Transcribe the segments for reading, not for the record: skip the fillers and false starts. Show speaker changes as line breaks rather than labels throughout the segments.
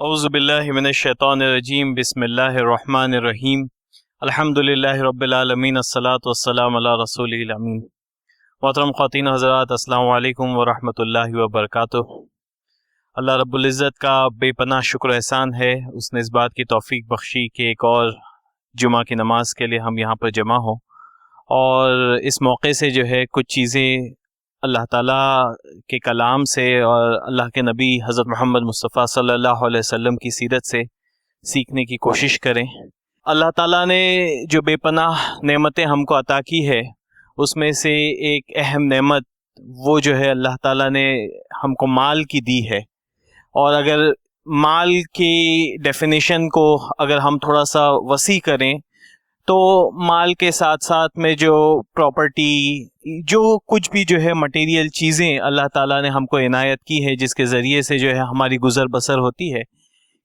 اعوذ باللہ من الشیطان الرجیم بسم اللہ الرحمن الرحیم الحمدللہ رب العالمین الصلاۃ والسلام علی رسول الامین۔ محترم خواتین و حضرات، السلام علیکم ورحمۃ اللہ وبرکاتہ۔ اللہ رب العزت کا بے پناہ شکر و احسان ہے، اس نے اس بات کی توفیق بخشی کہ ایک اور جمعہ کی نماز کے لیے ہم یہاں پر جمع ہوں، اور اس موقع سے جو ہے کچھ چیزیں اللہ تعالیٰ کے کلام سے اور اللہ کے نبی حضرت محمد مصطفیٰ صلی اللہ علیہ وسلم کی سیرت سے سیکھنے کی کوشش کریں۔ اللہ تعالیٰ نے جو بے پناہ نعمتیں ہم کو عطا کی ہے، اس میں سے ایک اہم نعمت وہ جو ہے اللہ تعالیٰ نے ہم کو مال کی دی ہے۔ اور اگر مال کی ڈیفینیشن کو اگر ہم تھوڑا سا وسیع کریں تو مال کے ساتھ ساتھ میں جو پراپرٹی، جو کچھ بھی جو ہے مٹیریل چیزیں اللہ تعالیٰ نے ہم کو عنایت کی ہے، جس کے ذریعے سے جو ہے ہماری گزر بسر ہوتی ہے،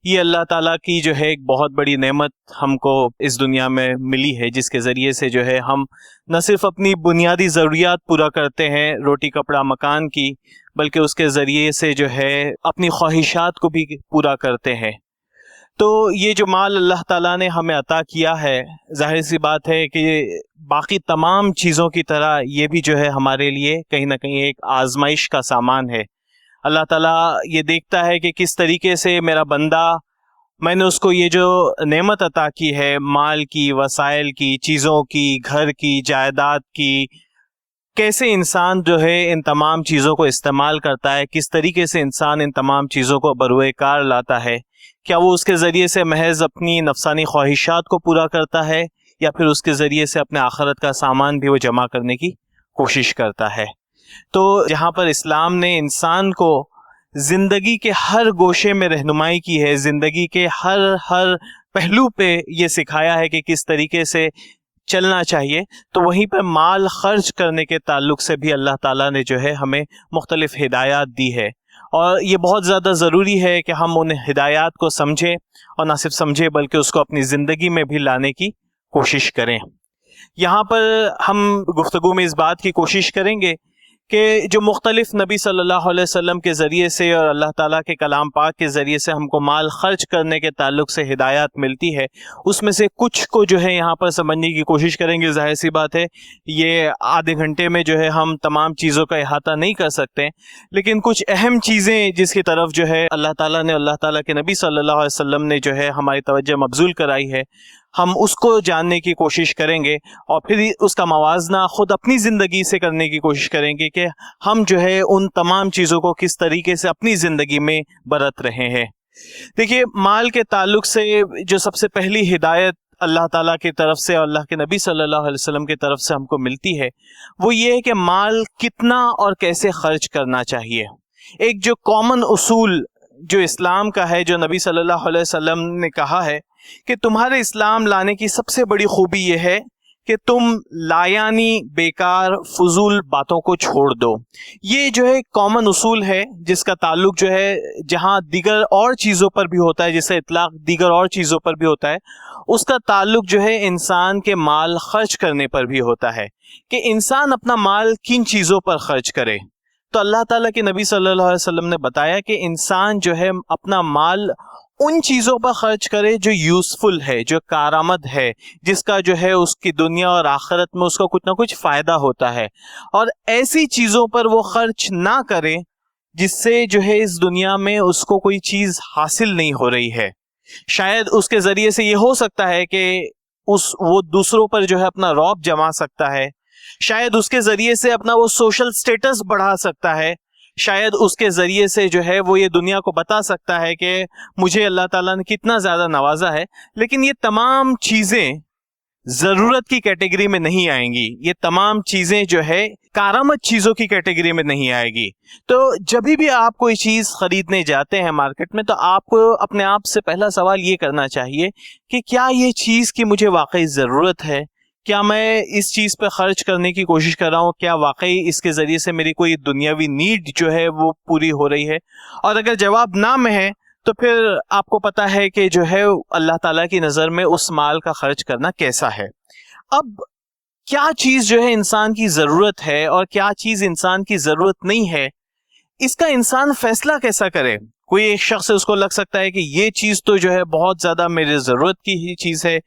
یہ اللہ تعالیٰ کی جو ہے ایک بہت بڑی نعمت ہم کو اس دنیا میں ملی ہے، جس کے ذریعے سے جو ہے ہم نہ صرف اپنی بنیادی ضروریات پورا کرتے ہیں روٹی کپڑا مکان کی، بلکہ اس کے ذریعے سے جو ہے اپنی خواہشات کو بھی پورا کرتے ہیں۔ تو یہ جو مال اللہ تعالیٰ نے ہمیں عطا کیا ہے، ظاہر سی بات ہے کہ باقی تمام چیزوں کی طرح یہ بھی جو ہے ہمارے لیے کہیں نہ کہیں ایک آزمائش کا سامان ہے۔ اللہ تعالیٰ یہ دیکھتا ہے کہ کس طریقے سے میرا بندہ، میں نے اس کو یہ جو نعمت عطا کی ہے، مال کی، وسائل کی، چیزوں کی، گھر کی، جائیداد کی، کیسے انسان جو ہے ان تمام چیزوں کو استعمال کرتا ہے، کس طریقے سے انسان ان تمام چیزوں کو بروئے کار لاتا ہے۔ کیا وہ اس کے ذریعے سے محض اپنی نفسانی خواہشات کو پورا کرتا ہے، یا پھر اس کے ذریعے سے اپنے آخرت کا سامان بھی وہ جمع کرنے کی کوشش کرتا ہے؟ تو جہاں پر اسلام نے انسان کو زندگی کے ہر گوشے میں رہنمائی کی ہے، زندگی کے ہر پہلو پہ یہ سکھایا ہے کہ کس طریقے سے چلنا چاہیے، تو وہیں پہ مال خرچ کرنے کے تعلق سے بھی اللہ تعالیٰ نے جو ہے ہمیں مختلف ہدایات دی ہے، اور یہ بہت زیادہ ضروری ہے کہ ہم ان ہدایات کو سمجھیں، اور نہ صرف سمجھیں بلکہ اس کو اپنی زندگی میں بھی لانے کی کوشش کریں۔ یہاں پر ہم گفتگو میں اس بات کی کوشش کریں گے کہ جو مختلف نبی صلی اللہ علیہ وسلم کے ذریعے سے اور اللہ تعالیٰ کے کلام پاک کے ذریعے سے ہم کو مال خرچ کرنے کے تعلق سے ہدایات ملتی ہے، اس میں سے کچھ کو جو ہے یہاں پر سمجھنے کی کوشش کریں گے۔ ظاہر سی بات ہے یہ آدھے گھنٹے میں جو ہے ہم تمام چیزوں کا احاطہ نہیں کر سکتے، لیکن کچھ اہم چیزیں جس کی طرف جو ہے اللہ تعالیٰ نے، اللہ تعالیٰ کے نبی صلی اللہ علیہ وسلم نے جو ہے ہماری توجہ مبذول کرائی ہے، ہم اس کو جاننے کی کوشش کریں گے، اور پھر اس کا موازنہ خود اپنی زندگی سے کرنے کی کوشش کریں گے کہ ہم جو ہے ان تمام چیزوں کو کس طریقے سے اپنی زندگی میں برت رہے ہیں۔ دیکھیے، مال کے تعلق سے جو سب سے پہلی ہدایت اللہ تعالیٰ کی طرف سے اور اللہ کے نبی صلی اللہ علیہ وسلم کی طرف سے ہم کو ملتی ہے، وہ یہ ہے کہ مال کتنا اور کیسے خرچ کرنا چاہیے۔ ایک جو کامن اصول جو اسلام کا ہے، جو نبی صلی اللہ علیہ وسلم نے کہا ہے کہ تمہارے اسلام لانے کی سب سے بڑی خوبی یہ ہے کہ تم لایانی بیکار فضول باتوں کو چھوڑ دو۔ یہ جو ہے کامن اصول ہے، جس کا تعلق جو ہے جہاں دیگر اور چیزوں پر بھی ہوتا ہے، جسے اطلاق دیگر اور چیزوں پر بھی ہوتا ہے، اس کا تعلق جو ہے انسان کے مال خرچ کرنے پر بھی ہوتا ہے، کہ انسان اپنا مال کن چیزوں پر خرچ کرے۔ تو اللہ تعالیٰ کے نبی صلی اللہ علیہ وسلم نے بتایا کہ انسان جو ہے اپنا مال ان چیزوں پر خرچ کرے جو یوزفل ہے، جو کارآمد ہے، جس کا جو ہے اس کی دنیا اور آخرت میں اس کو کچھ نہ کچھ فائدہ ہوتا ہے، اور ایسی چیزوں پر وہ خرچ نہ کرے جس سے جو ہے اس دنیا میں اس کو کوئی چیز حاصل نہیں ہو رہی ہے۔ شاید اس کے ذریعے سے یہ ہو سکتا ہے کہ وہ دوسروں پر جو ہے اپنا رعب جما سکتا ہے، شاید اس کے ذریعے سے اپنا وہ سوشل سٹیٹس بڑھا سکتا ہے، شاید اس کے ذریعے سے جو ہے وہ یہ دنیا کو بتا سکتا ہے کہ مجھے اللہ تعالیٰ نے کتنا زیادہ نوازا ہے، لیکن یہ تمام چیزیں ضرورت کی کیٹیگری میں نہیں آئیں گی، یہ تمام چیزیں جو ہے کارآمد چیزوں کی کیٹیگری میں نہیں آئے گی۔ تو جب بھی آپ کوئی چیز خریدنے جاتے ہیں مارکیٹ میں، تو آپ کو اپنے آپ سے پہلا سوال یہ کرنا چاہیے کہ کیا یہ چیز کی مجھے واقعی ضرورت ہے؟ کیا میں اس چیز پہ خرچ کرنے کی کوشش کر رہا ہوں؟ کیا واقعی اس کے ذریعے سے میری کوئی دنیاوی نیڈ جو ہے وہ پوری ہو رہی ہے؟ اور اگر جواب نہ میں ہے تو پھر آپ کو پتا ہے کہ جو ہے اللہ تعالیٰ کی نظر میں اس مال کا خرچ کرنا کیسا ہے۔ اب کیا چیز جو ہے انسان کی ضرورت ہے اور کیا چیز انسان کی ضرورت نہیں ہے، اس کا انسان فیصلہ کیسا کرے؟ کوئی ایک شخص ہے اس کو لگ سکتا ہے کہ یہ چیز تو جو ہے بہت زیادہ میری ضرورت کی ہی چیز ہے،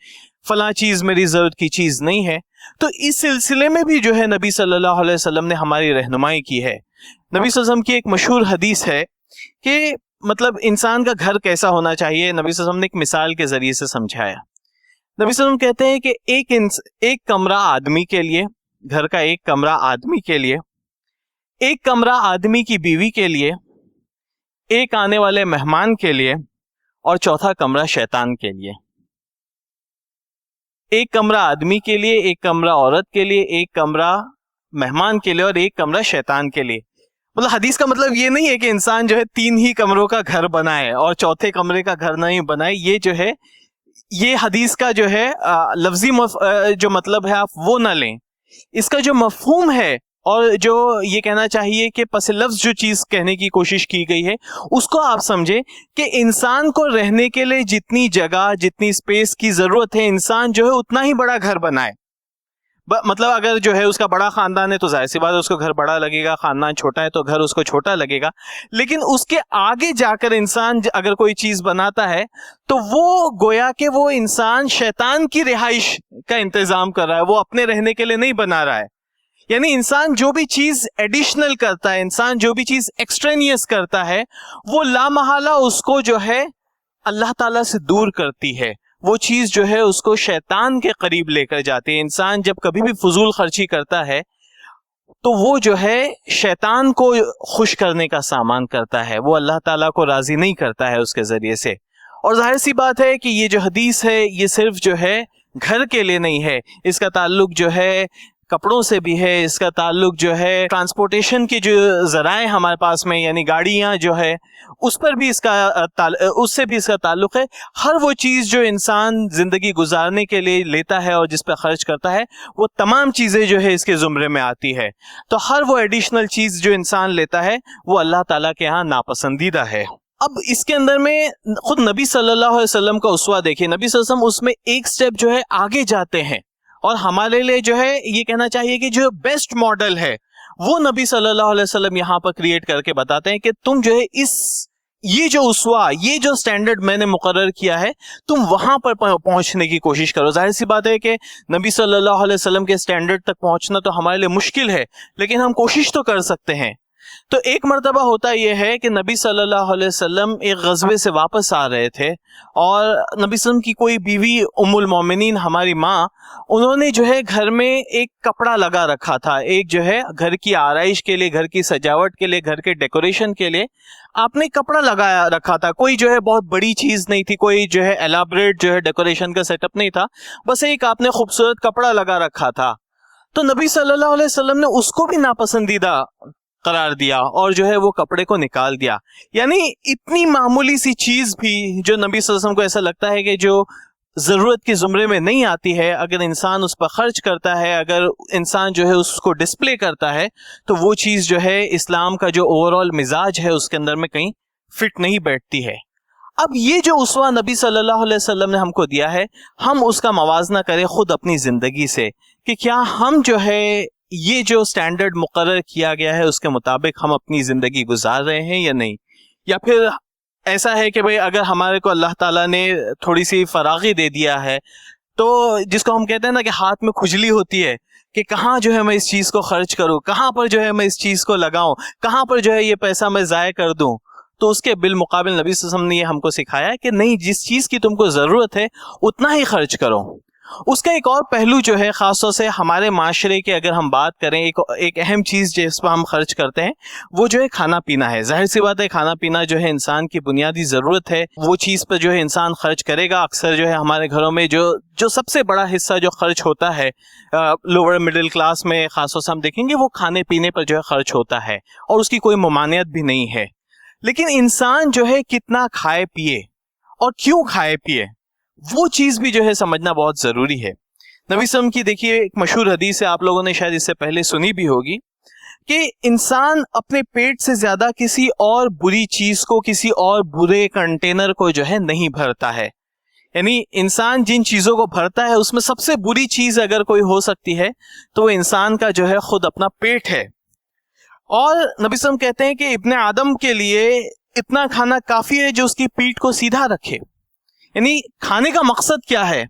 فلاں چیز میری ضرورت کی چیز نہیں ہے. تو اس سلسلے میں بھی جو ہے نبی صلی اللہ علیہ وسلم نے ہماری رہنمائی کی ہے. نبی صلی اللہ علیہ وسلم کی ایک مشہور حدیث ہے کہ مطلب انسان کا گھر کیسا ہونا چاہیے. نبی صلی اللہ علیہ وسلم نے ایک مثال کے ذریعے سے سمجھایا. نبی صلی اللہ علیہ وسلم کہتے ہیں کہ ایک کمرہ آدمی کے لیے، گھر کا ایک کمرہ آدمی کے لیے، ایک کمرہ آدمی کی بیوی کے لیے، ایک آنے والے مہمان کے لیے، اور چوتھا کمرہ شیطان کے لیے. ایک کمرہ آدمی کے لیے، ایک کمرہ عورت کے لیے، ایک کمرہ مہمان کے لیے، اور ایک کمرہ شیطان کے لیے. مطلب حدیث کا مطلب یہ نہیں ہے کہ انسان جو ہے 3 ہی کمروں کا گھر بنائے اور چوتھے کمرے کا گھر نہیں بنائے. یہ جو ہے یہ حدیث کا جو ہے لفظی جو مطلب ہے آپ وہ نہ لیں. اس کا جو مفہوم ہے اور جو یہ کہنا چاہیے کہ پس لفظ جو چیز کہنے کی کوشش کی گئی ہے اس کو آپ سمجھیں کہ انسان کو رہنے کے لیے جتنی جگہ، جتنی سپیس کی ضرورت ہے، انسان جو ہے اتنا ہی بڑا گھر بنائے. مطلب اگر جو ہے اس کا بڑا خاندان ہے تو ظاہر سی بات ہے اس کو گھر بڑا لگے گا، خاندان چھوٹا ہے تو گھر اس کو چھوٹا لگے گا. لیکن اس کے آگے جا کر انسان اگر کوئی چیز بناتا ہے تو وہ گویا کہ وہ انسان شیطان کی رہائش کا انتظام کر رہا ہے، وہ اپنے رہنے کے لیے نہیں بنا رہا ہے. یعنی انسان جو بھی چیز ایڈیشنل کرتا ہے، انسان جو بھی چیز ایکسٹرینیس کرتا ہے، وہ لامحالہ اس کو جو ہے اللہ تعالیٰ سے دور کرتی ہے. وہ چیز جو ہے اس کو شیطان کے قریب لے کر جاتی ہے. انسان جب کبھی بھی فضول خرچی کرتا ہے تو وہ جو ہے شیطان کو خوش کرنے کا سامان کرتا ہے، وہ اللہ تعالیٰ کو راضی نہیں کرتا ہے اس کے ذریعے سے. اور ظاہر سی بات ہے کہ یہ جو حدیث ہے یہ صرف جو ہے گھر کے لیے نہیں ہے، اس کا تعلق جو ہے کپڑوں سے بھی ہے، اس کا تعلق جو ہے ٹرانسپورٹیشن کی جو ذرائع ہمارے پاس میں یعنی گاڑیاں جو ہے اس پر بھی اس سے بھی اس کا تعلق ہے. ہر وہ چیز جو انسان زندگی گزارنے کے لیے لیتا ہے اور جس پہ خرچ کرتا ہے وہ تمام چیزیں جو ہے اس کے زمرے میں آتی ہے. تو ہر وہ ایڈیشنل چیز جو انسان لیتا ہے وہ اللہ تعالیٰ کے ہاں ناپسندیدہ ہے. اب اس کے اندر میں خود نبی صلی اللہ علیہ وسلم کا اسوہ دیکھیں. نبی صلی اللہ علیہ وسلم اس میں ایک سٹیپ جو ہے آگے جاتے ہیں اور ہمارے لیے جو ہے یہ کہنا چاہیے کہ جو بیسٹ ماڈل ہے وہ نبی صلی اللہ علیہ وسلم یہاں پر کریٹ کر کے بتاتے ہیں کہ تم جو ہے یہ جو اسوہ، یہ جو سٹینڈرڈ میں نے مقرر کیا ہے تم وہاں پر پہنچنے کی کوشش کرو. ظاہر سی بات ہے کہ نبی صلی اللہ علیہ وسلم کے سٹینڈرڈ تک پہنچنا تو ہمارے لیے مشکل ہے، لیکن ہم کوشش تو کر سکتے ہیں. تو ایک مرتبہ ہوتا یہ ہے کہ نبی صلی اللہ علیہ وسلم ایک غزوے سے واپس آ رہے تھے اور نبی صلی اللہ علیہ وسلم کی کوئی بیوی ام المومنین ہماری ماں، انہوں نے جو ہے گھر میں ایک کپڑا لگا رکھا تھا. ایک جو ہے گھر کی آرائش کے لیے، گھر کی سجاوٹ کے لیے، گھر کے ڈیکوریشن کے لیے آپ نے کپڑا لگایا رکھا تھا. کوئی جو ہے بہت بڑی چیز نہیں تھی، کوئی جو ہے ایلابریٹ جو ہے ڈیکوریشن کا سیٹ اپ نہیں تھا، بس ایک آپ نے خوبصورت کپڑا لگا رکھا تھا. تو نبی صلی اللہ علیہ وسلم نے اس کو بھی ناپسندیدہ قرار دیا اور جو ہے وہ کپڑے کو نکال دیا. یعنی اتنی معمولی سی چیز بھی جو نبی صلی اللہ علیہ وسلم کو ایسا لگتا ہے کہ جو ضرورت کے زمرے میں نہیں آتی ہے، اگر انسان اس پر خرچ کرتا ہے، اگر انسان جو ہے اس کو ڈسپلے کرتا ہے تو وہ چیز جو ہے اسلام کا جو اوور آل مزاج ہے اس کے اندر میں کہیں فٹ نہیں بیٹھتی ہے. اب یہ جو اسوہ نبی صلی اللہ علیہ وسلم نے ہم کو دیا ہے، ہم اس کا موازنہ کریں خود اپنی زندگی سے کہ کیا ہم جو ہے یہ جو سٹینڈرڈ مقرر کیا گیا ہے اس کے مطابق ہم اپنی زندگی گزار رہے ہیں یا نہیں. یا پھر ایسا ہے کہ بھئی اگر ہمارے کو اللہ تعالیٰ نے تھوڑی سی فراغی دے دیا ہے تو جس کو ہم کہتے ہیں نا کہ ہاتھ میں کھجلی ہوتی ہے کہ کہاں جو ہے میں اس چیز کو خرچ کروں، کہاں پر جو ہے میں اس چیز کو لگاؤں، کہاں پر جو ہے یہ پیسہ میں ضائع کر دوں. تو اس کے بالمقابل نبی صلی اللہ علیہ وسلم نے یہ ہم کو سکھایا کہ نہیں، جس چیز کی تم کو ضرورت ہے اتنا ہی خرچ کرو. اس کا ایک اور پہلو جو ہے خاص طور سے ہمارے معاشرے کے اگر ہم بات کریں، ایک اہم چیز جس پر ہم خرچ کرتے ہیں وہ جو ہے کھانا پینا ہے. ظاہر سی بات ہے کھانا پینا جو ہے انسان کی بنیادی ضرورت ہے، وہ چیز پر جو ہے انسان خرچ کرے گا. اکثر جو ہے ہمارے گھروں میں جو سب سے بڑا حصہ جو خرچ ہوتا ہے لوور مڈل کلاس میں خاص طور سے ہم دیکھیں گے وہ کھانے پینے پر جو ہے خرچ ہوتا ہے اور اس کی کوئی ممانعت بھی نہیں ہے. لیکن انسان جو ہے کتنا کھائے پیے اور کیوں کھائے پیے وہ چیز بھی جو ہے سمجھنا بہت ضروری ہے. نبی صلی اللہ علیہ وسلم کی دیکھیے ایک مشہور حدیث ہے، آپ لوگوں نے شاید اس سے پہلے سنی بھی ہوگی، کہ انسان اپنے پیٹ سے زیادہ کسی اور بری چیز کو، کسی اور برے کنٹینر کو جو ہے نہیں بھرتا ہے. یعنی انسان جن چیزوں کو بھرتا ہے اس میں سب سے بری چیز اگر کوئی ہو سکتی ہے تو وہ انسان کا جو ہے خود اپنا پیٹ ہے. اور نبی صلی اللہ علیہ وسلم کہتے ہیں کہ ابن آدم کے لیے اتنا کھانا کافی ہے جو اس کی پیٹھ کو سیدھا رکھے. یعنی کھانے کا مقصد کیا ہے؟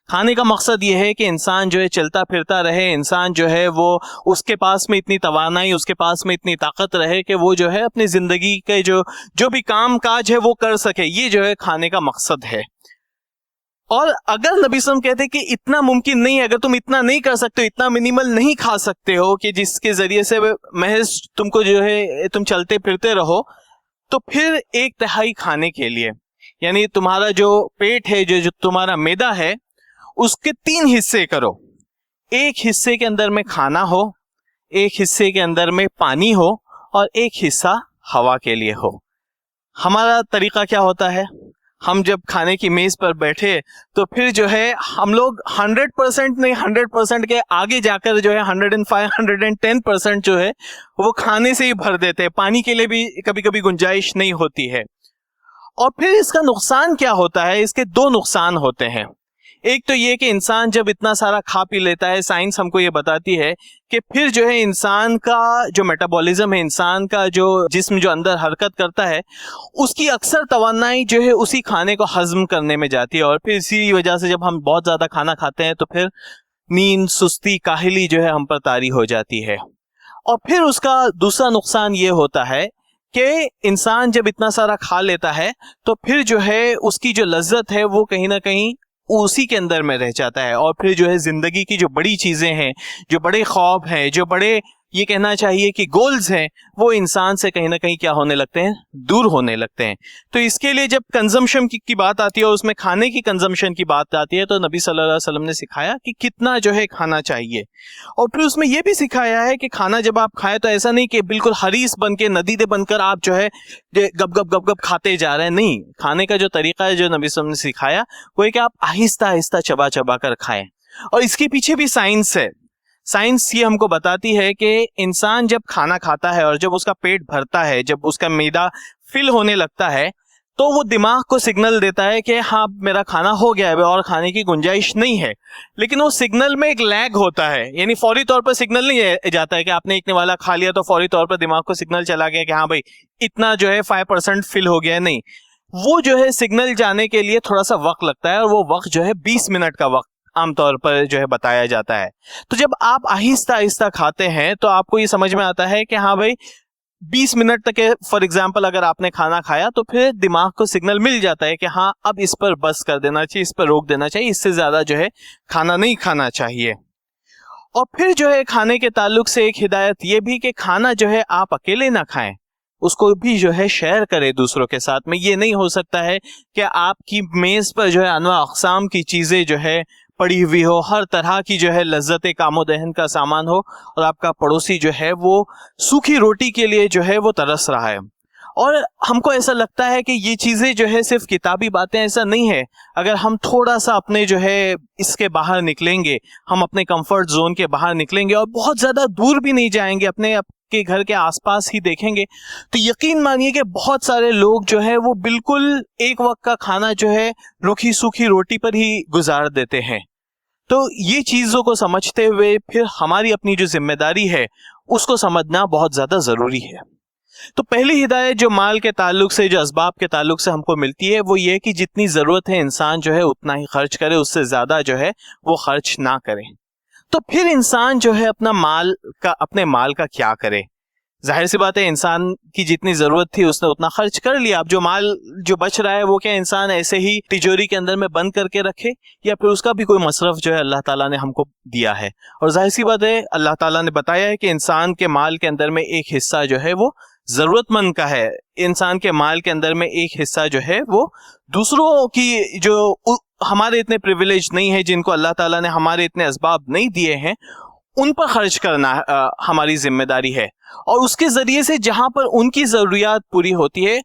کھانے کا مقصد یہ ہے کہ انسان جو ہے چلتا پھرتا رہے، انسان جو ہے وہ اس کے پاس میں اتنی توانائی، اس کے پاس میں اتنی طاقت رہے کہ وہ جو ہے اپنی زندگی کے جو بھی کام کاج ہے وہ کر سکے. یہ جو ہے کھانے کا مقصد ہے. اور اگر نبی صلی اللہ علیہ وسلم کہتے کہ اتنا ممکن نہیں ہے، اگر تم اتنا نہیں کر سکتے، اتنا منیمل نہیں کھا سکتے ہو کہ جس کے ذریعے سے محض تم کو جو ہے تم چلتے پھرتے رہو، تو پھر 1/3 کھانے کے لیے، یعنی تمہارا جو پیٹ ہے، جو تمہارا معدہ ہے، اس کے 3 حصے کرو. ایک حصے کے اندر میں کھانا ہو، ایک حصے کے اندر میں پانی ہو، اور ایک حصہ ہوا کے لیے ہو. ہمارا طریقہ کیا ہوتا ہے؟ ہم جب کھانے کی میز پر بیٹھے تو پھر جو ہے ہم لوگ 100% نہیں، 100% کے آگے جا کر جو ہے 105 110% جو ہے وہ کھانے سے ہی بھر دیتے ہیں. پانی کے لیے بھی کبھی کبھی گنجائش نہیں ہوتی ہے. اور پھر اس کا نقصان کیا ہوتا ہے؟ اس کے 2 نقصان ہوتے ہیں. ایک تو یہ کہ انسان جب اتنا سارا کھا پی لیتا ہے، سائنس ہم کو یہ بتاتی ہے کہ پھر جو ہے انسان کا جو میٹابولزم ہے، انسان کا جو جسم جو اندر حرکت کرتا ہے، اس کی اکثر توانائی جو ہے اسی کھانے کو ہضم کرنے میں جاتی ہے. اور پھر اسی وجہ سے جب ہم بہت زیادہ کھانا کھاتے ہیں تو پھر نیند، سستی، کاہلی جو ہے ہم پر طاری ہو جاتی ہے. اور پھر اس کا دوسرا نقصان یہ ہوتا ہے کہ انسان جب اتنا سارا کھا لیتا ہے تو پھر جو ہے اس کی جو لذت ہے وہ کہیں نہ کہیں اسی کے اندر میں رہ جاتا ہے. اور پھر جو ہے زندگی کی جو بڑی چیزیں ہیں، جو بڑے خواب ہیں، جو بڑے یہ کہنا چاہیے کہ گولز ہیں، وہ انسان سے کہیں نہ کہیں کیا ہونے لگتے ہیں؟ دور ہونے لگتے ہیں. تو اس کے لیے جب کنزمپشن کی بات آتی ہے، اور اس میں کھانے کی کنزمپشن کی بات آتی ہے، تو نبی صلی اللہ علیہ وسلم نے سکھایا کہ کتنا جو ہے کھانا چاہیے. اور پھر اس میں یہ بھی سکھایا ہے کہ کھانا جب آپ کھائیں تو ایسا نہیں کہ بالکل حریص بن کے، ندیدے بن کر آپ جو ہے گپ گپ گپ گپ کھاتے جا رہے ہیں. نہیں، کھانے کا جو طریقہ ہے جو نبی صلی اللہ علیہ وسلم نے سکھایا وہ ہے کہ آپ آہستہ آہستہ چبا چبا کر کھائیں. اور اس کے پیچھے بھی سائنس ہے. سائنس یہ ہم کو بتاتی ہے کہ انسان جب کھانا کھاتا ہے اور جب اس کا پیٹ بھرتا ہے، جب اس کا معدہ فل ہونے لگتا ہے، تو وہ دماغ کو سگنل دیتا ہے کہ ہاں میرا کھانا ہو گیا ہے اور کھانے کی گنجائش نہیں ہے. لیکن وہ سگنل میں ایک لیگ ہوتا ہے، یعنی فوری طور پر سگنل نہیں جاتا ہے کہ آپ نے ایک والا کھا لیا تو فوری طور پر دماغ کو سگنل چلا گیا کہ ہاں بھائی اتنا جو ہے 5% فل ہو گیا. نہیں، وہ جو ہے سگنل جانے کے لیے تھوڑا سا وقت لگتا ہے، اور وہ وقت جو ہے 20 منٹ کا وقت عام طور پر جو ہے بتایا جاتا ہے. تو جب آپ آہستہ آہستہ کھاتے ہیں تو آپ کو یہ سمجھ میں آتا ہے کہ ہاں بھائی 20 منٹ تک فار ایگزامپل اگر آپ نے کھانا کھایا تو پھر دماغ کو سگنل مل جاتا ہے کہ ہاں اب اس پر بس کر دینا چاہیے، اس پر روک دینا چاہیے، اس سے زیادہ جو ہے کھانا نہیں کھانا چاہیے. اور پھر جو ہے کھانے کے تعلق سے ایک ہدایت یہ بھی کہ کھانا جو ہے آپ اکیلے نہ کھائیں، اس کو بھی جو ہے شیئر کرے دوسروں کے ساتھ میں. یہ نہیں ہو سکتا ہے کہ آپ کی میز پر جو ہے انواع اقسام کی چیزیں جو ہے پڑی ہوئی ہو، ہر طرح کی جو ہے لذت کام و دہن کا سامان ہو، اور آپ کا پڑوسی جو ہے وہ سوکھی روٹی کے لیے جو ہے وہ ترس رہا ہے. اور ہم کو ایسا لگتا ہے کہ یہ چیزیں جو ہے صرف کتابی باتیں، ایسا نہیں ہے. اگر ہم تھوڑا سا اپنے جو ہے اس کے باہر نکلیں گے، ہم اپنے کمفرٹ زون کے باہر نکلیں گے اور بہت زیادہ دور بھی نہیں جائیں گے، اپنے کے گھر کے آس پاس ہی دیکھیں گے، تو یقین مانیے کہ بہت سارے لوگ جو ہے وہ بالکل ایک وقت کا کھانا جو ہے روکھی سوکھی روٹی پر ہی گزار دیتے ہیں. تو یہ چیزوں کو سمجھتے ہوئے پھر ہماری اپنی جو ذمہ داری ہے اس کو سمجھنا بہت زیادہ ضروری ہے. تو پہلی ہدایت جو مال کے تعلق سے، جو اسباب کے تعلق سے ہم کو ملتی ہے، وہ یہ کہ جتنی ضرورت ہے انسان جو ہے اتنا ہی خرچ کرے، اس سے زیادہ جو ہے وہ خرچ نہ کرے. تو پھر انسان جو ہے اپنے مال کا کیا کرے؟ ظاہر سی بات ہے انسان کی جتنی ضرورت تھی اس نے اتنا خرچ کر لیا. اب جو مال جو بچ رہا ہے وہ کیا انسان ایسے ہی تجوری کے اندر میں بند کر کے رکھے، یا پھر اس کا بھی کوئی مصرف جو ہے اللہ تعالیٰ نے ہم کو دیا ہے؟ اور ظاہر سی بات ہے اللہ تعالیٰ نے بتایا ہے کہ انسان کے مال کے اندر میں ایک حصہ جو ہے وہ ضرورت مند کا ہے. انسان کے مال کے اندر میں ایک حصہ جو ہے وہ دوسروں کی، جو ہمارے اتنے پریویلیج نہیں ہے، جن کو اللہ تعالیٰ نے ہمارے اتنے اسباب نہیں دیے ہیں، ان پر خرچ کرنا ہماری ذمہ داری ہے. اور اس کے ذریعے سے جہاں پر ان کی ضروریات پوری ہوتی ہے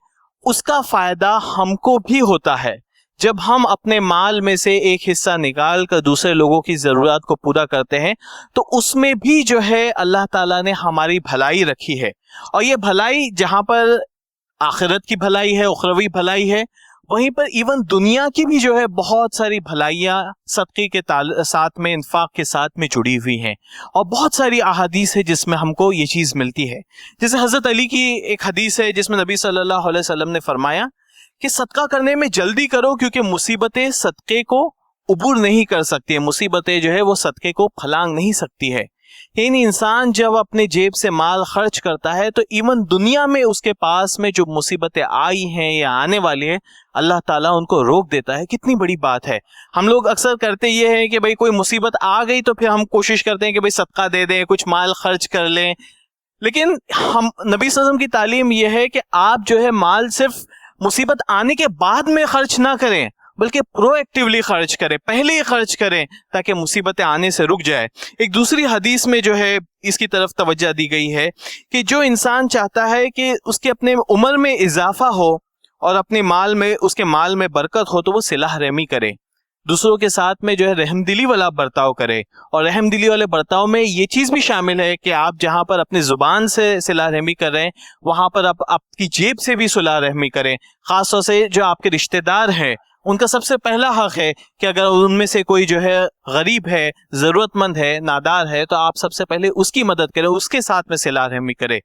اس کا فائدہ ہم کو بھی ہوتا ہے. جب ہم اپنے مال میں سے ایک حصہ نکال کر دوسرے لوگوں کی ضرورت کو پورا کرتے ہیں تو اس میں بھی جو ہے اللہ تعالیٰ نے ہماری بھلائی رکھی ہے. اور یہ بھلائی جہاں پر آخرت کی بھلائی ہے، اخروی بھلائی ہے، وہیں پر ایون دنیا کی بھی جو ہے بہت ساری بھلائیاں صدقے کے ساتھ میں، انفاق کے ساتھ میں جڑی ہوئی ہیں، اور بہت ساری احادیث ہے جس میں ہم کو یہ چیز ملتی ہے. جیسے حضرت علی کی ایک حدیث ہے جس میں نبی صلی اللہ علیہ وسلم نے فرمایا کہ صدقہ کرنے میں جلدی کرو، کیونکہ مصیبتیں صدقے کو عبور نہیں کر سکتی ہیں، مصیبتیں جو ہے وہ صدقے کو پھلانگ نہیں سکتی ہے. یعنی انسان جب اپنے جیب سے مال خرچ کرتا ہے تو ایون دنیا میں اس کے پاس میں جو مصیبتیں آئی ہیں یا آنے والی ہیں، اللہ تعالیٰ ان کو روک دیتا ہے. کتنی بڑی بات ہے. ہم لوگ اکثر کرتے یہ ہے کہ بھئی کوئی مصیبت آ گئی تو پھر ہم کوشش کرتے ہیں کہ بھئی صدقہ دے دیں، کچھ مال خرچ کر لیں. لیکن ہم نبی صلی اللہ علیہ وسلم کی تعلیم یہ ہے کہ آپ جو ہے مال صرف مصیبت آنے کے بعد میں خرچ نہ کریں، بلکہ پرو ایکٹیولی خرچ کریں، پہلے ہی خرچ کریں تاکہ مصیبتیں آنے سے رک جائے. ایک دوسری حدیث میں جو ہے اس کی طرف توجہ دی گئی ہے کہ جو انسان چاہتا ہے کہ اس کے اپنے عمر میں اضافہ ہو اور اپنے مال میں، اس کے مال میں برکت ہو، تو وہ صلہ رحمی کرے، دوسروں کے ساتھ میں جو ہے رحم دلی والا برتاؤ کرے. اور رحم دلی والے برتاؤ میں یہ چیز بھی شامل ہے کہ آپ جہاں پر اپنی زبان سے صلہ رحمی کر رہے ہیں، وہاں پر آپ کی جیب سے بھی صلہ رحمی کریں. خاص طور سے جو آپ کے رشتہ دار ہیں، ان کا سب سے پہلا حق ہے کہ اگر ان میں سے کوئی جو ہے غریب ہے، ضرورت مند ہے، نادار ہے، تو آپ سب سے پہلے اس کی مدد کریں، اس کے ساتھ میں صلہ رحمی کرے.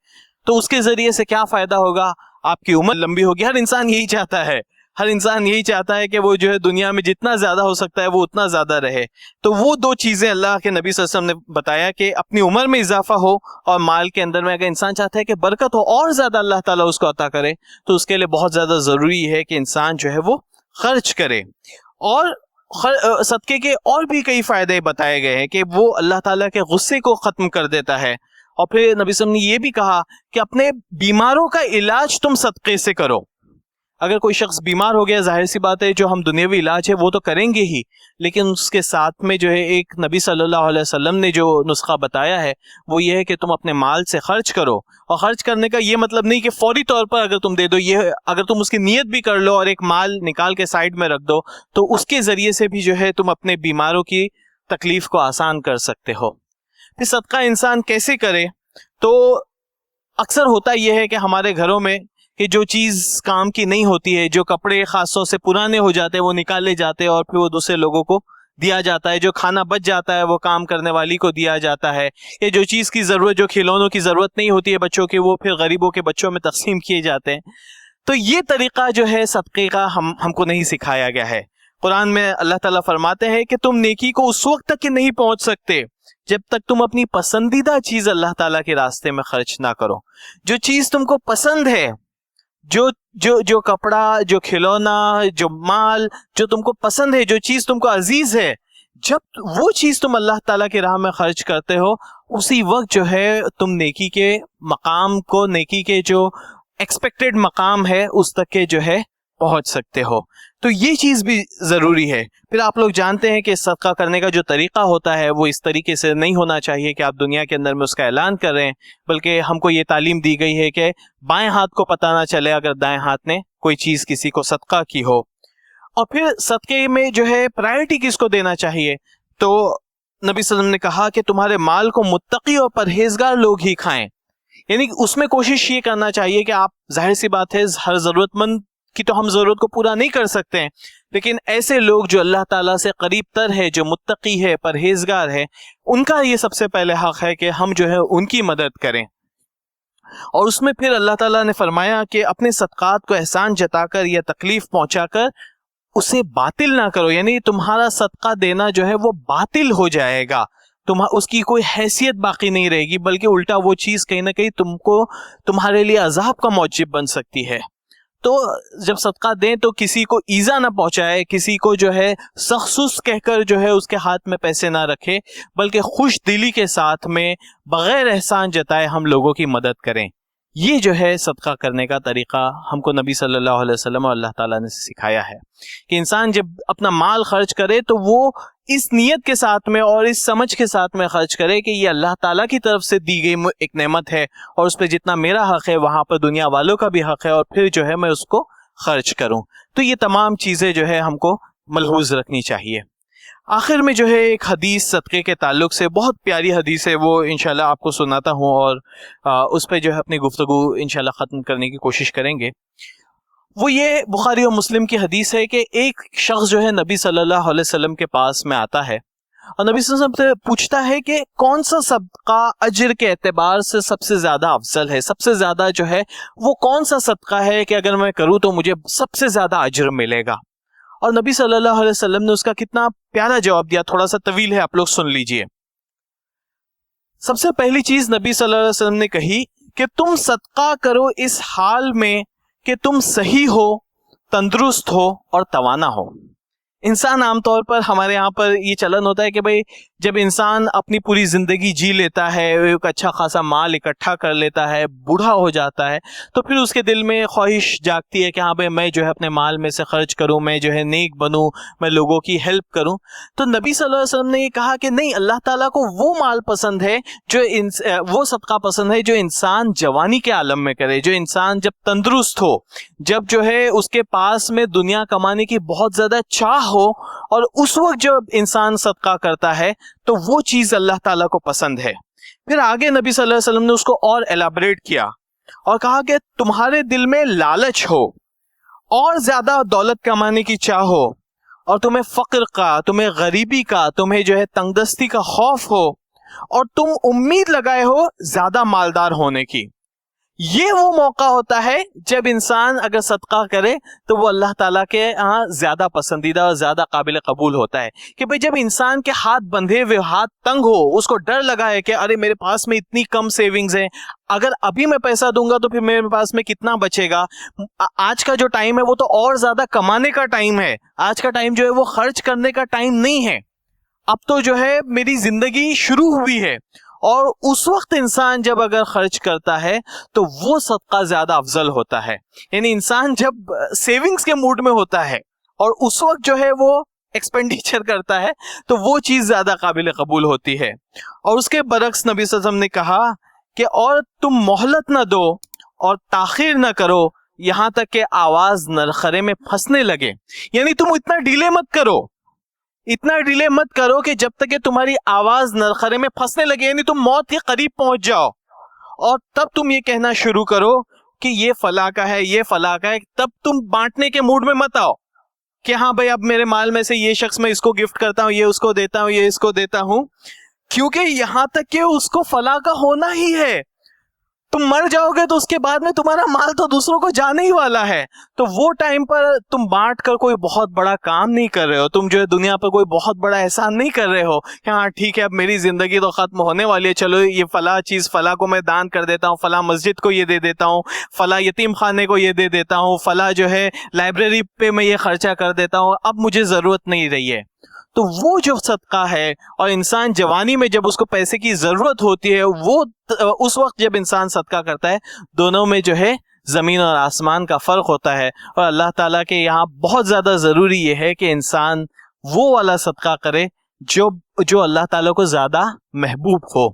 تو اس کے ذریعے سے کیا فائدہ ہوگا؟ آپ کی عمر لمبی ہوگی. ہر انسان یہی چاہتا ہے، ہر انسان یہی چاہتا ہے کہ وہ جو ہے دنیا میں جتنا زیادہ ہو سکتا ہے وہ اتنا زیادہ رہے. تو وہ دو چیزیں اللہ کے نبی صلی اللہ علیہ وسلم نے بتایا کہ اپنی عمر میں اضافہ ہو اور مال کے اندر میں اگر انسان چاہتا ہے کہ برکت ہو اور زیادہ اللہ تعالیٰ اس کو عطا کرے، تو اس کے لیے بہت زیادہ ضروری ہے کہ انسان جو ہے وہ خرچ کرے. اور صدقے کے اور بھی کئی فائدے بتائے گئے ہیں کہ وہ اللہ تعالیٰ کے غصے کو ختم کر دیتا ہے. اور پھر نبی صلی اللہ علیہ وسلم نے یہ بھی کہا کہ اپنے بیماروں کا علاج تم صدقے سے کرو. اگر کوئی شخص بیمار ہو گیا، ظاہر سی بات ہے جو ہم دنیاوی علاج ہے وہ تو کریں گے ہی، لیکن اس کے ساتھ میں جو ہے ایک نبی صلی اللہ علیہ وسلم نے جو نسخہ بتایا ہے وہ یہ ہے کہ تم اپنے مال سے خرچ کرو. اور خرچ کرنے کا یہ مطلب نہیں کہ فوری طور پر اگر تم دے دو، یہ اگر تم اس کی نیت بھی کر لو اور ایک مال نکال کے سائڈ میں رکھ دو تو اس کے ذریعے سے بھی جو ہے تم اپنے بیماروں کی تکلیف کو آسان کر سکتے ہو. پھر صدقہ انسان کیسے کرے؟ تو اکثر ہوتا یہ ہے کہ ہمارے گھروں میں کہ جو چیز کام کی نہیں ہوتی ہے، جو کپڑے خاص طور سے پرانے ہو جاتے ہیں وہ نکالے جاتے ہیں اور پھر وہ دوسرے لوگوں کو دیا جاتا ہے. جو کھانا بچ جاتا ہے وہ کام کرنے والی کو دیا جاتا ہے. یا جو چیز کی ضرورت، جو کھلونوں کی ضرورت نہیں ہوتی ہے بچوں کی، وہ پھر غریبوں کے بچوں میں تقسیم کیے جاتے ہیں. تو یہ طریقہ جو ہے صدقے کا ہم کو نہیں سکھایا گیا ہے. قرآن میں اللہ تعالیٰ فرماتے ہیں کہ تم نیکی کو اس وقت تک نہیں پہنچ سکتے جب تک تم اپنی پسندیدہ چیز اللہ تعالیٰ کے راستے میں خرچ نہ کرو. جو چیز تم کو پسند ہے، جو کپڑا، جو کھلونا، جو مال جو تم کو پسند ہے، جو چیز تم کو عزیز ہے، جب وہ چیز تم اللہ تعالیٰ کی راہ میں خرچ کرتے ہو، اسی وقت جو ہے تم نیکی کے مقام کو، نیکی کے جو ایکسپیکٹڈ مقام ہے اس تک کے جو ہے پہنچ سکتے ہو. تو یہ چیز بھی ضروری ہے. پھر آپ لوگ جانتے ہیں کہ صدقہ کرنے کا جو طریقہ ہوتا ہے وہ اس طریقے سے نہیں ہونا چاہیے کہ آپ دنیا کے اندر میں اس کا اعلان کر رہے ہیں، بلکہ ہم کو یہ تعلیم دی گئی ہے کہ بائیں ہاتھ کو پتہ نہ چلے اگر دائیں ہاتھ نے کوئی چیز کسی کو صدقہ کی ہو. اور پھر صدقے میں جو ہے پرائرٹی کس کو دینا چاہیے؟ تو نبی صلی اللہ علیہ وسلم نے کہا کہ تمہارے مال کو متقی اور پرہیزگار لوگ ہی کھائیں. یعنی اس میں کوشش یہ کرنا چاہیے کہ آپ، ظاہر سی بات ہے ہر ضرورت مند کی تو ہم ضرورت کو پورا نہیں کر سکتے ہیں، لیکن ایسے لوگ جو اللہ تعالیٰ سے قریب تر ہے، جو متقی ہے، پرہیزگار ہے، ان کا یہ سب سے پہلے حق ہے کہ ہم جو ہے ان کی مدد کریں. اور اس میں پھر اللہ تعالیٰ نے فرمایا کہ اپنے صدقات کو احسان جتا کر یا تکلیف پہنچا کر اسے باطل نہ کرو. یعنی تمہارا صدقہ دینا جو ہے وہ باطل ہو جائے گا، اس کی کوئی حیثیت باقی نہیں رہے گی، بلکہ الٹا وہ چیز کہیں نہ کہیں تمہارے لیے عذاب کا موجب بن سکتی ہے. تو جب صدقہ دیں تو کسی کو ایذا نہ پہنچائے، کسی کو جو ہے سخصوص کہہ کر جو ہے اس کے ہاتھ میں پیسے نہ رکھے، بلکہ خوش دلی کے ساتھ میں بغیر احسان جتائے ہم لوگوں کی مدد کریں. یہ جو ہے صدقہ کرنے کا طریقہ ہم کو نبی صلی اللہ علیہ وسلم اور اللہ تعالیٰ نے سکھایا ہے کہ انسان جب اپنا مال خرچ کرے تو وہ اس نیت کے ساتھ میں اور اس سمجھ کے ساتھ میں خرچ کرے کہ یہ اللہ تعالیٰ کی طرف سے دی گئی ایک نعمت ہے اور اس پہ جتنا میرا حق ہے وہاں پر دنیا والوں کا بھی حق ہے، اور پھر جو ہے میں اس کو خرچ کروں. تو یہ تمام چیزیں جو ہے ہم کو ملحوظ رکھنی چاہیے. آخر میں جو ہے ایک حدیث صدقے کے تعلق سے، بہت پیاری حدیث ہے، وہ انشاءاللہ آپ کو سناتا ہوں اور اس پہ جو ہے اپنی گفتگو انشاءاللہ ختم کرنے کی کوشش کریں گے. وہ یہ بخاری اور مسلم کی حدیث ہے کہ ایک شخص جو ہے نبی صلی اللہ علیہ وسلم کے پاس میں آتا ہے اور نبی صلی اللہ علیہ وسلم سے پوچھتا ہے کہ کون سا صدقہ اجر کے اعتبار سے سب سے زیادہ افضل ہے، سب سے زیادہ جو ہے وہ کون سا صدقہ ہے کہ اگر میں کروں تو مجھے سب سے زیادہ اجر ملے گا۔ اور نبی صلی اللہ علیہ وسلم نے اس کا کتنا پیارا جواب دیا، تھوڑا سا طویل ہے، آپ لوگ سن لیجئے۔ سب سے پہلی چیز نبی صلی اللہ علیہ وسلم نے کہی کہ تم صدقہ کرو اس حال میں کہ تم صحیح ہو، تندرست ہو اور توانا ہو۔ انسان عام طور پر ہمارے یہاں پر یہ چلن ہوتا ہے کہ بھئی جب انسان اپنی پوری زندگی جی لیتا ہے، ایک اچھا خاصا مال اکٹھا کر لیتا ہے، بوڑھا ہو جاتا ہے، تو پھر اس کے دل میں خواہش جاگتی ہے کہ ہاں بھئی میں جو ہے اپنے مال میں سے خرچ کروں، میں جو ہے نیک بنوں، میں لوگوں کی ہیلپ کروں۔ تو نبی صلی اللہ علیہ وسلم نے یہ کہا کہ نہیں، اللہ تعالیٰ کو وہ مال پسند ہے جو وہ صدقہ پسند ہے جو انسان جوانی کے عالم میں کرے، جو انسان جب تندرست ہو، جب جو ہے اس کے پاس میں دنیا کمانے کی بہت زیادہ چاہ ہو، اور اس وقت جب انسان صدقہ کرتا ہے تو وہ چیز اللہ تعالیٰ کو پسند ہے۔ پھر آگے نبی صلی اللہ علیہ وسلم نے اس کو اور ایلیبریٹ کیا اور کہا کہ تمہارے دل میں لالچ ہو اور زیادہ دولت کمانے کی چاہ ہو، اور تمہیں فقر کا، تمہیں غریبی کا، تمہیں جو ہے تنگ دستی کا خوف ہو، اور تم امید لگائے ہو زیادہ مالدار ہونے کی، یہ وہ موقع ہوتا ہے جب انسان اگر صدقہ کرے تو وہ اللہ تعالیٰ کے ہاں زیادہ پسندیدہ اور زیادہ قابل قبول ہوتا ہے۔ کہ بھئی جب انسان کے ہاتھ بندھے ہوئے، ہاتھ تنگ ہو، اس کو ڈر لگا ہے کہ ارے میرے پاس میں اتنی کم سیونگز ہیں، اگر ابھی میں پیسہ دوں گا تو پھر میرے پاس میں کتنا بچے گا، آج کا جو ٹائم ہے وہ تو اور زیادہ کمانے کا ٹائم ہے، آج کا ٹائم جو ہے وہ خرچ کرنے کا ٹائم نہیں ہے، اب تو جو ہے میری زندگی شروع ہوئی ہے۔ اور اس وقت انسان جب اگر خرچ کرتا ہے تو وہ صدقہ زیادہ افضل ہوتا ہے، یعنی انسان جب سیونگز کے موڈ میں ہوتا ہے اور اس وقت جو ہے وہ ایکسپینڈیچر کرتا ہے تو وہ چیز زیادہ قابل قبول ہوتی ہے۔ اور اس کے برعکس نبی صلی اللہ علیہ وسلم نے کہا کہ اور تم مہلت نہ دو اور تاخیر نہ کرو یہاں تک کہ آواز نرخرے میں پھنسنے لگے، یعنی تم اتنا ڈیلے مت کرو، اتنا ڈیلے مت کرو کہ جب تک کہ تمہاری آواز نرخرے میں پھنسنے لگے، یعنی تم موت کے قریب پہنچ جاؤ، اور تب تم یہ کہنا شروع کرو کہ یہ فلاں کا ہے، یہ فلاں کا ہے۔ تب تم بانٹنے کے موڈ میں مت آؤ کہ ہاں بھائی اب میرے مال میں سے یہ شخص میں اس کو گفٹ کرتا ہوں، یہ اس کو دیتا ہوں، یہ اس کو دیتا ہوں، کیونکہ یہاں تک کہ اس کو فلاں کا ہونا ہی ہے، تم مر جاؤ گے تو اس کے بعد میں تمہارا مال تو دوسروں کو جانے ہی والا ہے۔ تو وہ ٹائم پر تم بانٹ کر کوئی بہت بڑا کام نہیں کر رہے ہو، تم جو ہے دنیا پر کوئی بہت بڑا احسان نہیں کر رہے ہو کہ ہاں ٹھیک ہے اب میری زندگی تو ختم ہونے والی ہے، چلو یہ فلاں چیز فلاں کو میں دان کر دیتا ہوں، فلاں مسجد کو یہ دے دیتا ہوں، فلاں یتیم خانے کو یہ دے دیتا ہوں، فلاں جو ہے لائبریری پہ میں یہ خرچہ کر دیتا ہوں، اب مجھے ضرورت نہیں رہی ہے۔ تو وہ جو صدقہ ہے، اور انسان جوانی میں جب اس کو پیسے کی ضرورت ہوتی ہے، وہ اس وقت جب انسان صدقہ کرتا ہے، دونوں میں جو ہے زمین اور آسمان کا فرق ہوتا ہے۔ اور اللہ تعالیٰ کے یہاں بہت زیادہ ضروری یہ ہے کہ انسان وہ والا صدقہ کرے جو اللہ تعالیٰ کو زیادہ محبوب ہو۔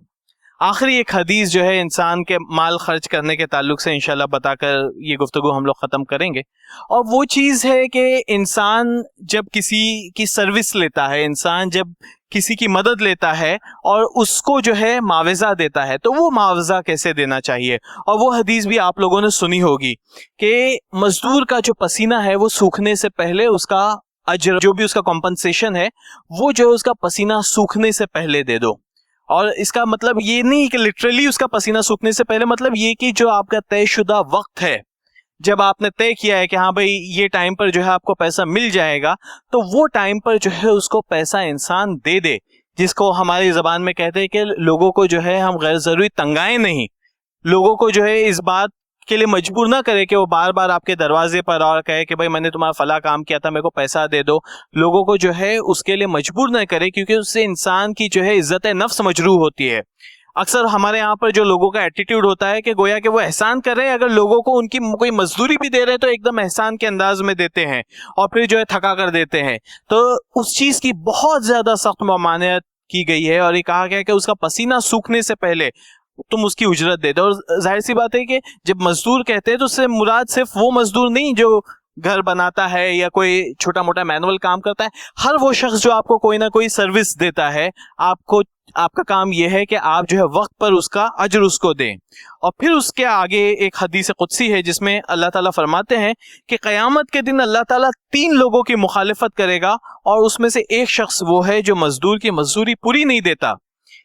آخری ایک حدیث جو ہے انسان کے مال خرچ کرنے کے تعلق سے انشاءاللہ بتا کر یہ گفتگو ہم لوگ ختم کریں گے، اور وہ چیز ہے کہ انسان جب کسی کی سروس لیتا ہے، انسان جب کسی کی مدد لیتا ہے اور اس کو جو ہے معاوضہ دیتا ہے تو وہ معاوضہ کیسے دینا چاہیے۔ اور وہ حدیث بھی آپ لوگوں نے سنی ہوگی کہ مزدور کا جو پسینہ ہے وہ سوکھنے سے پہلے اس کا اجر، جو بھی اس کا کمپنسیشن ہے، وہ جو ہے اس کا پسینہ سوکھنے سے پہلے دے دو۔ اور اس کا مطلب یہ نہیں کہ لٹرلی اس کا پسینہ سوکھنے سے پہلے، مطلب یہ کہ جو آپ کا طے شدہ وقت ہے، جب آپ نے طے کیا ہے کہ ہاں بھائی یہ ٹائم پر جو ہے آپ کو پیسہ مل جائے گا، تو وہ ٹائم پر جو ہے اس کو پیسہ انسان دے دے، جس کو ہماری زبان میں کہتے ہیں کہ لوگوں کو جو ہے ہم غیر ضروری تنگائیں نہیں، لوگوں کو جو ہے اس بات کے لیے مجبور نہ کرے کہ وہ بار بار آپ کے دروازے پر اور کہے کہ بھائی میں نے تمہارا فلاں کام کیا تھا، میرے کو پیسہ دے دو۔ لوگوں کو جو ہے اس کے لیے مجبور نہ کرے، کیونکہ اس سے انسان کی جو ہے عزت نفس مجروح ہوتی ہے۔ اکثر ہمارے یہاں پر جو لوگوں کا ایٹیٹیوڈ ہوتا ہے کہ گویا کہ وہ احسان کر رہے ہیں، اگر لوگوں کو ان کی کوئی مزدوری بھی دے رہے تو ایک دم احسان کے انداز میں دیتے ہیں اور پھر جو ہے تھکا کر دیتے ہیں۔ تو اس چیز کی بہت زیادہ سخت ممانعت کی گئی ہے، اور یہ کہا گیا کہ اس کا پسینہ سوکھنے سے پہلے تم اس کی اجرت دے دو۔ اور ظاہر سی بات ہے کہ جب مزدور کہتے ہیں تو اس سے مراد صرف وہ مزدور نہیں جو گھر بناتا ہے یا کوئی چھوٹا موٹا مینول کام کرتا ہے، ہر وہ شخص جو آپ کو کوئی نہ کوئی سروس دیتا ہے، آپ کا کام یہ ہے کہ آپ جو ہے وقت پر اس کا اجر اس کو دیں۔ اور پھر اس کے آگے ایک حدیث قدسی ہے جس میں اللہ تعالیٰ فرماتے ہیں کہ قیامت کے دن اللہ تعالیٰ 3 لوگوں کی مخالفت کرے گا، اور اس میں سے ایک شخص وہ ہے جو مزدور کی مزدوری پوری نہیں دیتا۔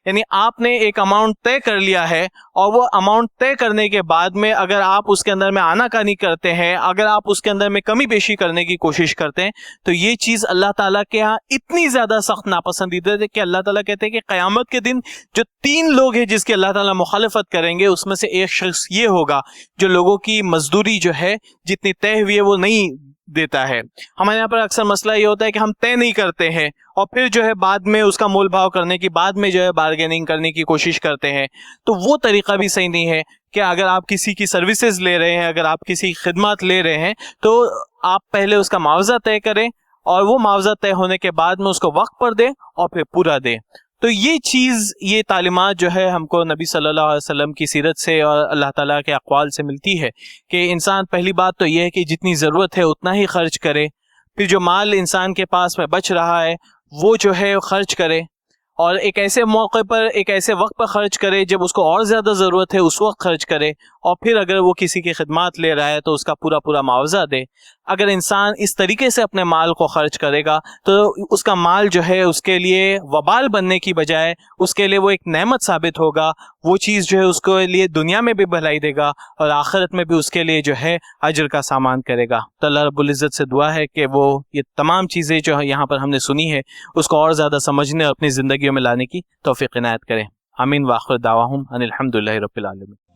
یعنی آپ نے ایک اماؤنٹ طے کر لیا ہے، اور وہ اماؤنٹ طے کرنے کے بعد میں اگر آپ اس کے اندر میں آنا کانی کرتے ہیں، اگر آپ اس کے اندر میں کمی بیشی کرنے کی کوشش کرتے ہیں، تو یہ چیز اللہ تعالیٰ کے ہاں اتنی زیادہ سخت ناپسندیدہ ہے کہ اللہ تعالیٰ کہتے ہیں کہ قیامت کے دن جو 3 لوگ ہیں جس کی اللہ تعالیٰ مخالفت کریں گے، اس میں سے ایک شخص یہ ہوگا جو لوگوں کی مزدوری جو ہے جتنی طے ہوئی ہے وہ نہیں دیتا ہے۔ ہمارے یہاں پر اکثر مسئلہ یہ ہوتا ہے کہ ہم طے نہیں کرتے ہیں، اور پھر جو ہے بعد میں اس کا مول بھاؤ کرنے کی بعد میں جو ہے بارگیننگ کرنے کی کوشش کرتے ہیں۔ تو وہ طریقہ بھی صحیح نہیں ہے کہ اگر آپ کسی کی سروسز لے رہے ہیں، اگر آپ کسی خدمات لے رہے ہیں، تو آپ پہلے اس کا معاوضہ طے کریں، اور وہ معاوضہ طے ہونے کے بعد میں اس کو وقت پر دیں اور پھر پورا دیں۔ تو یہ چیز، یہ تعلیمات جو ہے ہم کو نبی صلی اللہ علیہ وسلم کی سیرت سے اور اللہ تعالیٰ کے اقوال سے ملتی ہے کہ انسان پہلی بات تو یہ ہے کہ جتنی ضرورت ہے اتنا ہی خرچ کرے، پھر جو مال انسان کے پاس میں بچ رہا ہے وہ جو ہے خرچ کرے، اور ایک ایسے موقع پر، ایک ایسے وقت پر خرچ کرے جب اس کو اور زیادہ ضرورت ہے، اس وقت خرچ کرے، اور پھر اگر وہ کسی کی خدمات لے رہا ہے تو اس کا پورا معاوضہ دے۔ اگر انسان اس طریقے سے اپنے مال کو خرچ کرے گا تو اس کا مال جو ہے اس کے لیے وبال بننے کی بجائے اس کے لیے وہ ایک نعمت ثابت ہوگا، وہ چیز جو ہے اس کے لیے دنیا میں بھی بھلائی دے گا اور آخرت میں بھی اس کے لیے جو ہے اجر کا سامان کرے گا۔ تو اللہ رب العزت سے دعا ہے کہ وہ یہ تمام چیزیں جو یہاں پر ہم نے سنی ہے اس کو اور زیادہ سمجھنے اور اپنی زندگیوں میں لانے کی توفیق عنایت کرے۔ آمین۔ وآخر دعواہم ان الحمد للہ رب العالمین۔